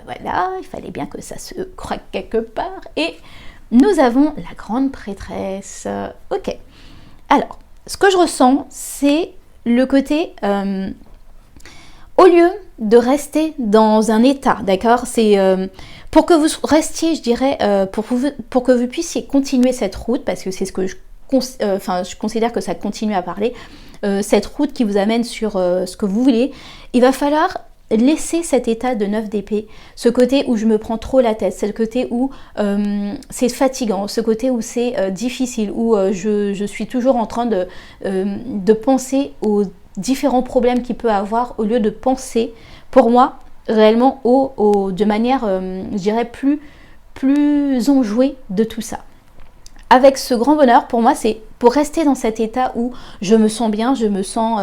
Speaker 1: voilà, il fallait bien que ça se craque quelque part, et nous avons la grande prêtresse. Ok. Alors, ce que je ressens, c'est le côté... au lieu de rester dans un état, d'accord, c'est pour que vous restiez, je dirais, pour que vous puissiez continuer cette route, parce que c'est ce que je considère que ça continue à parler, cette route qui vous amène sur ce que vous voulez, il va falloir laisser cet état de 9 d'épée, ce côté où je me prends trop la tête, c'est le côté où c'est fatigant, ce côté où c'est difficile, où je suis toujours en train de penser aux différents problèmes qu'il peut avoir au lieu de penser, pour moi, réellement de manière, je dirais, plus enjouée de tout ça. Avec ce grand bonheur, pour moi, c'est pour rester dans cet état où je me sens bien, je me sens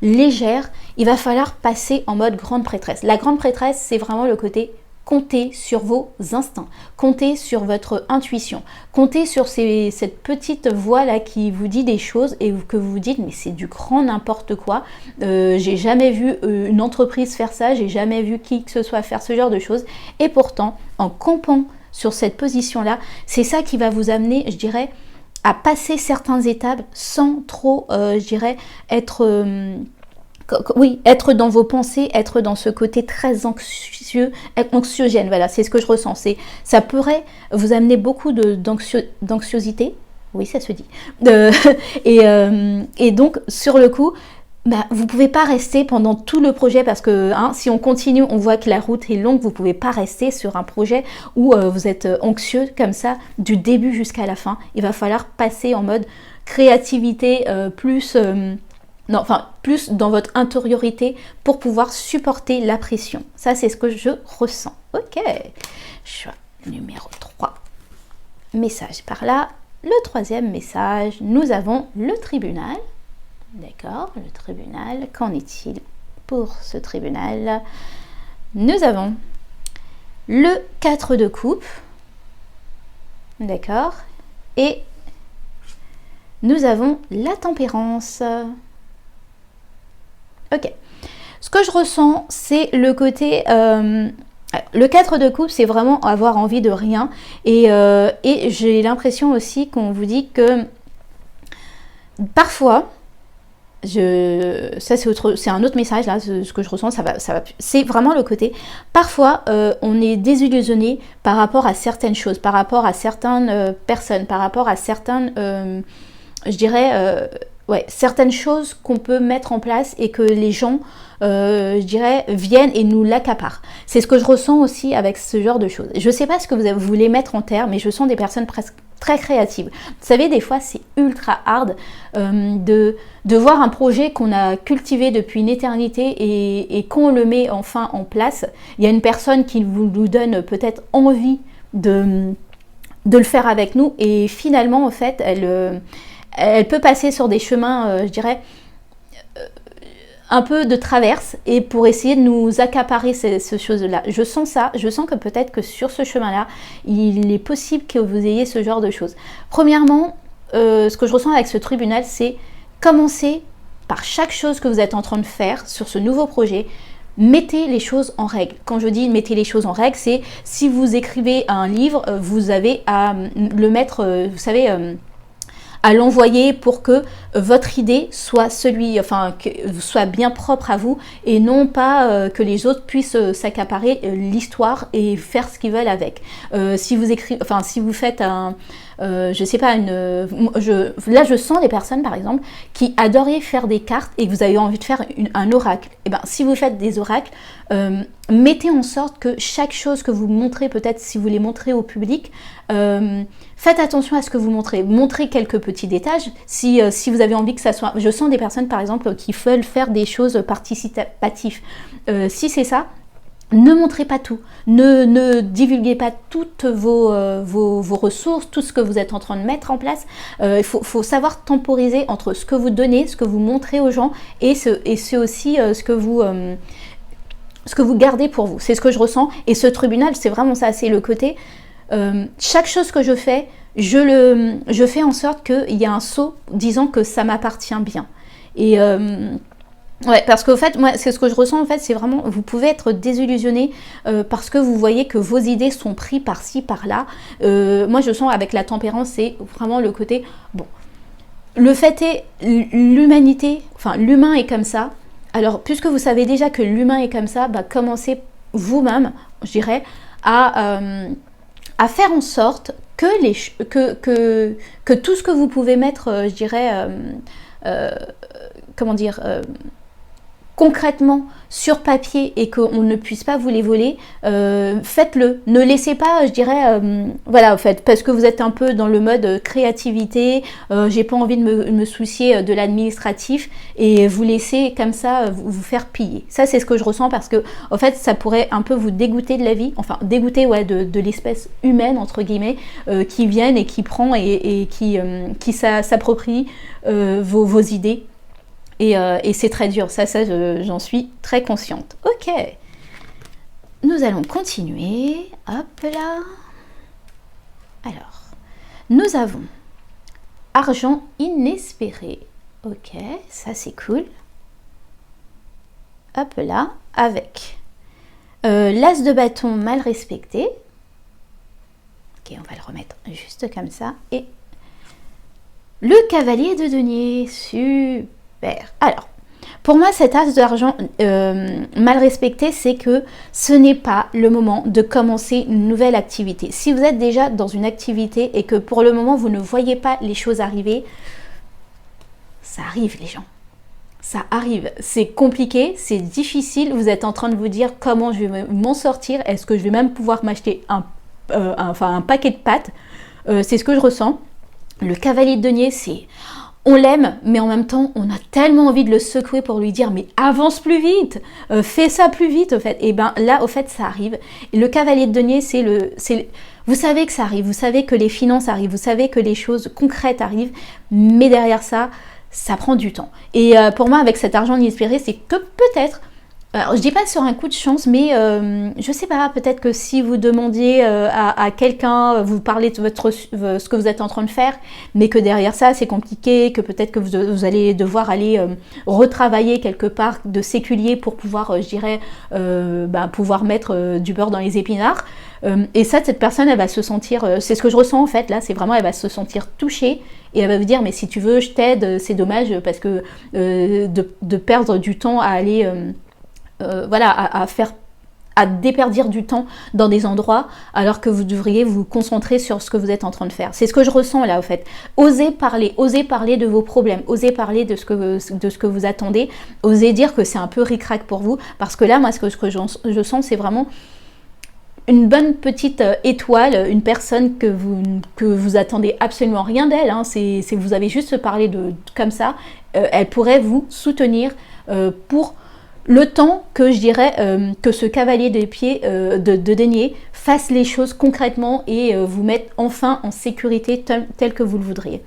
Speaker 1: légère, il va falloir passer en mode grande prêtresse. La grande prêtresse, c'est vraiment le côté comptez sur vos instincts, comptez sur votre intuition, comptez sur cette petite voix là qui vous dit des choses et que vous vous dites mais c'est du grand n'importe quoi, j'ai jamais vu une entreprise faire ça, j'ai jamais vu qui que ce soit faire ce genre de choses, et pourtant en campant sur cette position là, c'est ça qui va vous amener, je dirais, à passer certaines étapes sans trop, je dirais, être dans vos pensées, être dans ce côté très anxiogène, voilà, c'est ce que je ressens. Ça pourrait vous amener beaucoup d'anxiosité, oui, ça se dit. Et donc, sur le coup, vous ne pouvez pas rester pendant tout le projet parce que si on continue, on voit que la route est longue, vous ne pouvez pas rester sur un projet où vous êtes anxieux comme ça du début jusqu'à la fin. Il va falloir passer en mode créativité plus dans votre intériorité pour pouvoir supporter la pression. Ça, c'est ce que je ressens. Ok, choix numéro 3. Message par là. Le troisième message, nous avons le tribunal. D'accord, le tribunal. Qu'en est-il pour ce tribunal? Nous avons le 4 de coupe. D'accord. Et nous avons la tempérance. Ok. Ce que je ressens, c'est le côté... le 4 de coupe, c'est vraiment avoir envie de rien. Et j'ai l'impression aussi qu'on vous dit que parfois, Ça c'est un autre message là, ce que je ressens, c'est vraiment le côté. Parfois, on est désillusionné par rapport à certaines choses, par rapport à certaines personnes, par rapport à certaines, je dirais, certaines choses qu'on peut mettre en place et que les gens, je dirais, viennent et nous l'accaparent. C'est ce que je ressens aussi avec ce genre de choses. Je ne sais pas ce que vous voulez mettre en terre, mais je sens des personnes presque très créatives. Vous savez, des fois, c'est ultra hard de voir un projet qu'on a cultivé depuis une éternité et qu'on le met enfin en place. Il y a une personne qui nous donne peut-être envie de le faire avec nous et finalement, en fait, elle peut passer sur des chemins, je dirais, un peu de traverse et pour essayer de nous accaparer ces choses-là. Je sens ça, je sens que peut-être que sur ce chemin-là, il est possible que vous ayez ce genre de choses. Premièrement, ce que je ressens avec ce tribunal, c'est commencer par chaque chose que vous êtes en train de faire sur ce nouveau projet. Mettez les choses en règle. Quand je dis mettez les choses en règle, c'est si vous écrivez un livre, vous avez à le mettre, vous savez, à l'envoyer pour que votre idée soit soit bien propre à vous et non pas que les autres puissent s'accaparer l'histoire et faire ce qu'ils veulent avec. Si vous faites un, je sais pas, là je sens des personnes par exemple qui adoreraient faire des cartes et que vous avez envie de faire un oracle. Et ben si vous faites des oracles, mettez en sorte que chaque chose que vous montrez, peut-être si vous les montrez au public, faites attention à ce que vous montrez. Montrez quelques petits détails. Si vous avez envie que ça soit... Je sens des personnes, par exemple, qui veulent faire des choses participatives. Si c'est ça, ne montrez pas tout. Ne divulguez pas toutes vos ressources, tout ce que vous êtes en train de mettre en place. Il faut savoir temporiser entre ce que vous donnez, ce que vous montrez aux gens et c'est aussi ce que vous gardez pour vous. C'est ce que je ressens. Et ce tribunal, c'est vraiment ça. C'est le côté... chaque chose que je fais, je fais en sorte qu'il y a un sceau disant que ça m'appartient bien. Et parce qu'au fait, moi, c'est ce que je ressens, en fait, c'est vraiment, vous pouvez être désillusionné parce que vous voyez que vos idées sont prises par-ci, par-là. Moi, je sens avec la tempérance, c'est vraiment le côté, bon, le fait est, l'humanité, enfin, l'humain est comme ça. Alors, puisque vous savez déjà que l'humain est comme ça, bah, commencez vous-même, je dirais, à faire en sorte que tout ce que vous pouvez mettre, je dirais, comment dire, concrètement sur papier et qu'on ne puisse pas vous les voler, faites-le. Ne laissez pas, je dirais, voilà, en fait, parce que vous êtes un peu dans le mode créativité, j'ai pas envie de me soucier de l'administratif et vous laissez comme ça vous faire piller. Ça, c'est ce que je ressens parce que, en fait, ça pourrait un peu vous dégoûter de la vie, enfin, dégoûter, ouais, de l'espèce humaine, entre guillemets, qui viennent et qui prend et qui s'approprie vos idées. Et c'est très dur, ça j'en suis très consciente. Ok, nous allons continuer. Hop là. Alors, nous avons argent inespéré. Ok, ça c'est cool. Hop là, avec l'as de bâton mal respecté. Ok, on va le remettre juste comme ça. Et le cavalier de denier, super. Alors, pour moi, cet as d'argent mal respecté, c'est que ce n'est pas le moment de commencer une nouvelle activité. Si vous êtes déjà dans une activité et que pour le moment, vous ne voyez pas les choses arriver, ça arrive les gens. Ça arrive. C'est compliqué, c'est difficile. Vous êtes en train de vous dire comment je vais m'en sortir. Est-ce que je vais même pouvoir m'acheter un paquet de pâtes? C'est ce que je ressens. Le cavalier de denier, c'est... On l'aime, mais en même temps, on a tellement envie de le secouer pour lui dire « mais avance plus vite, fais ça plus vite » au fait. Et bien là, au fait, ça arrive. Et le cavalier de denier, vous savez que ça arrive, vous savez que les finances arrivent, vous savez que les choses concrètes arrivent, mais derrière ça, ça prend du temps. Et pour moi, avec cet argent inespéré, c'est que peut-être Alors, je dis pas sur un coup de chance, mais je sais pas, peut-être que si vous demandiez à quelqu'un, vous parlez de ce que vous êtes en train de faire, mais que derrière ça c'est compliqué, que peut-être que vous allez devoir aller retravailler quelque part de séculier pour pouvoir, je dirais, pouvoir mettre du beurre dans les épinards. Et ça, cette personne, elle va se sentir, c'est ce que je ressens en fait là, c'est vraiment, elle va se sentir touchée et elle va vous dire, mais si tu veux, je t'aide, c'est dommage parce que de perdre du temps à aller... voilà, à déperdir du temps dans des endroits alors que vous devriez vous concentrer sur ce que vous êtes en train de faire. C'est ce que je ressens là, au fait. Osez parler de vos problèmes, osez parler de ce que vous attendez, osez dire que c'est un peu ric-rac pour vous, parce que là, moi, ce que je sens, c'est vraiment une bonne petite étoile, une personne que vous attendez absolument rien d'elle, hein, vous avez juste parlé comme ça, elle pourrait vous soutenir pour le temps que je dirais que ce cavalier des pieds de denier fasse les choses concrètement et vous mette enfin en sécurité tel que vous le voudriez.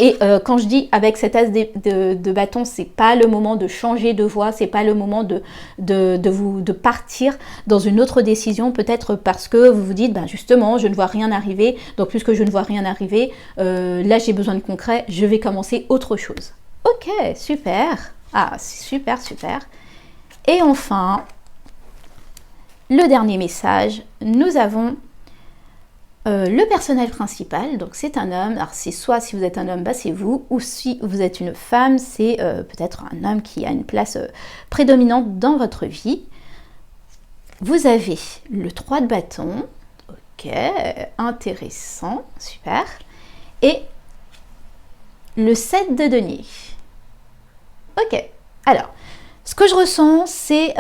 Speaker 1: Et quand je dis avec cet as de bâton, c'est pas le moment de changer de voie, c'est pas le moment de partir dans une autre décision, peut-être parce que vous vous dites, ben justement, je ne vois rien arriver, donc puisque je ne vois rien arriver, là j'ai besoin de concret, je vais commencer autre chose. Ok, super. Ah, super, super. Et enfin, le dernier message, nous avons le personnage principal, donc c'est un homme. Alors c'est soit si vous êtes un homme, bah c'est vous, ou si vous êtes une femme, c'est peut-être un homme qui a une place prédominante dans votre vie. Vous avez le 3 de bâton, ok, intéressant, super, et le 7 de denier. Ok, alors, ce que je ressens, c'est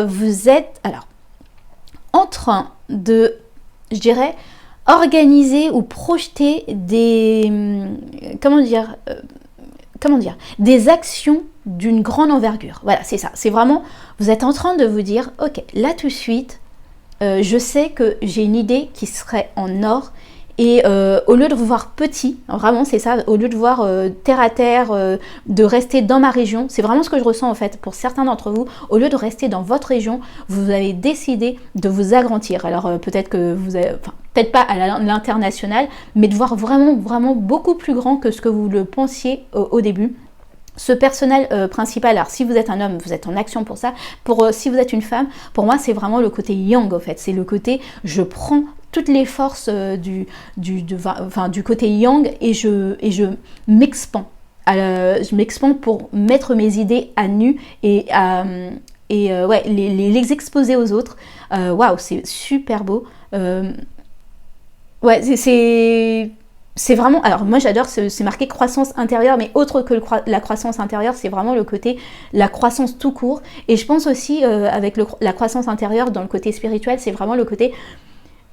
Speaker 1: vous êtes alors en train de, je dirais, organiser ou projeter des, comment dire, des actions d'une grande envergure. Voilà, c'est ça. C'est vraiment, vous êtes en train de vous dire, ok, là tout de suite, je sais que j'ai une idée qui serait en or. Et au lieu de vous voir petit, vraiment c'est ça, au lieu de voir terre à terre, de rester dans ma région, c'est vraiment ce que je ressens en fait pour certains d'entre vous, au lieu de rester dans votre région, vous avez décidé de vous agrandir. Alors peut-être que vous avez, enfin peut-être pas à l'international, mais de voir vraiment beaucoup plus grand que ce que vous le pensiez au début. Ce personnel principal, alors si vous êtes un homme, vous êtes en action pour ça. Si vous êtes une femme, pour moi c'est vraiment le côté yang en fait. C'est le côté je prends toutes les forces du côté yang et je m'expand. Je m'expand pour mettre mes idées à nu et ouais, les exposer aux autres. Waouh, c'est super beau. Ouais, c'est vraiment, alors moi j'adore, c'est marqué croissance intérieure, mais autre que la croissance intérieure, c'est vraiment le côté, la croissance tout court. Et je pense aussi avec la croissance intérieure dans le côté spirituel, c'est vraiment le côté,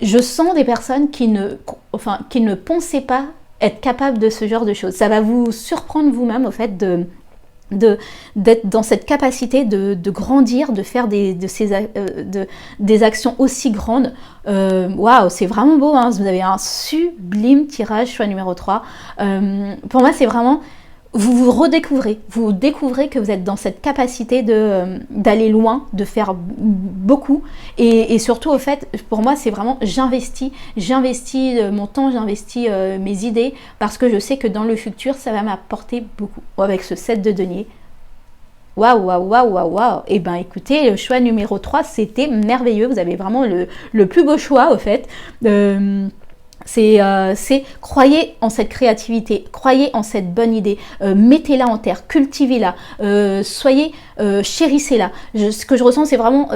Speaker 1: je sens des personnes qui ne pensaient pas être capables de ce genre de choses. Ça va vous surprendre vous-même au fait d'être dans cette capacité de grandir, de faire des actions aussi grandes. Waouh, c'est vraiment beau, hein. Vous avez un sublime tirage choix numéro 3. Pour moi, c'est vraiment... Vous découvrez que vous êtes dans cette capacité d'aller loin, de faire beaucoup, et surtout au fait, pour moi c'est vraiment j'investis mon temps, j'investis mes idées, parce que je sais que dans le futur ça va m'apporter beaucoup. Avec ce 7 de denier, waouh, et ben écoutez, le choix numéro 3 c'était merveilleux, vous avez vraiment le plus beau choix au fait. C'est croyez en cette créativité, croyez en cette bonne idée, mettez-la en terre, cultivez-la, chérissez-la. Ce que je ressens, c'est vraiment,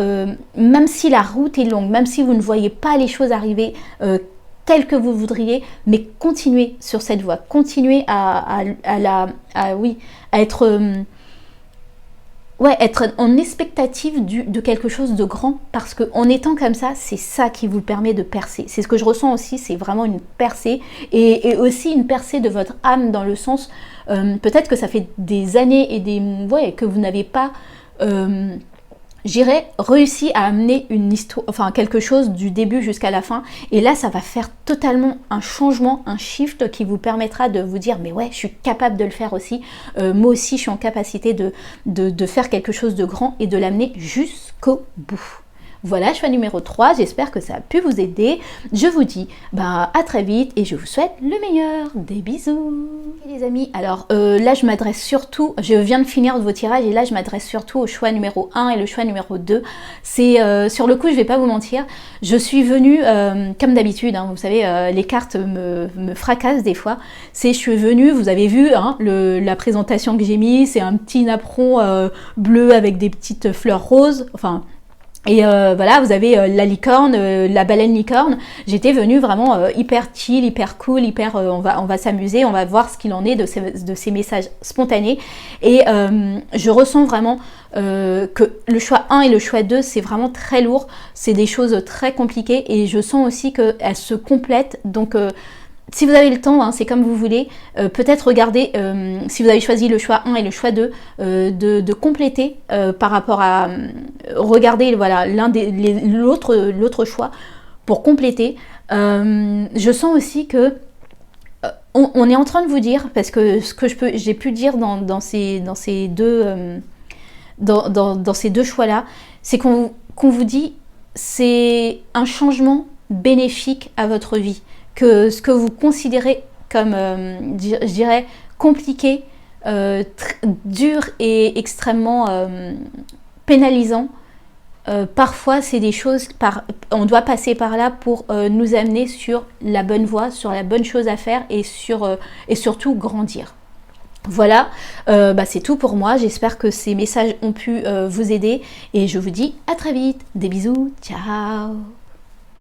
Speaker 1: même si la route est longue, même si vous ne voyez pas les choses arriver telles que vous voudriez, mais continuez sur cette voie, continuez à être... être en expectative de quelque chose de grand, parce qu'en étant comme ça, c'est ça qui vous permet de percer. C'est ce que je ressens aussi, c'est vraiment une percée, et aussi une percée de votre âme, dans le sens, peut-être que ça fait des années et que vous n'avez pas, je j'irai réussi à amener une histoire, enfin quelque chose du début jusqu'à la fin. Et là, ça va faire totalement un changement, un shift qui vous permettra de vous dire, mais ouais, je suis capable de le faire aussi. Moi aussi, je suis en capacité de faire quelque chose de grand et de l'amener jusqu'au bout. Voilà, choix numéro 3, j'espère que ça a pu vous aider. Je vous dis à très vite et je vous souhaite le meilleur. Des bisous. Et les amis, alors là je m'adresse surtout, je viens de finir vos tirages et là je m'adresse surtout au choix numéro 1 et le choix numéro 2. C'est sur le coup, je vais pas vous mentir, je suis venue comme d'habitude, hein, vous savez, les cartes me fracassent des fois. Je suis venue, vous avez vu hein, la présentation que j'ai mis, c'est un petit napperon bleu avec des petites fleurs roses, enfin... Et voilà, vous avez la licorne, la baleine licorne. J'étais venue vraiment hyper chill, hyper cool, hyper on va s'amuser, on va voir ce qu'il en est de ces messages spontanés. Et je ressens vraiment que le choix 1 et le choix 2, c'est vraiment très lourd. C'est des choses très compliquées et je sens aussi qu'elles se complètent. Donc si vous avez le temps, hein, c'est comme vous voulez, peut-être regardez, si vous avez choisi le choix 1 et le choix 2, de compléter par rapport à regarder voilà, l'autre choix pour compléter. Je sens aussi que on est en train de vous dire, parce que ce que j'ai pu dire dans ces deux choix-là, c'est qu'on vous dit c'est un changement bénéfique à votre vie. Que ce que vous considérez comme, je dirais, compliqué, dur et extrêmement pénalisant, parfois c'est des choses, on doit passer par là pour nous amener sur la bonne voie, sur la bonne chose à faire et surtout grandir. Voilà, c'est tout pour moi. J'espère que ces messages ont pu vous aider et je vous dis à très vite. Des bisous, ciao.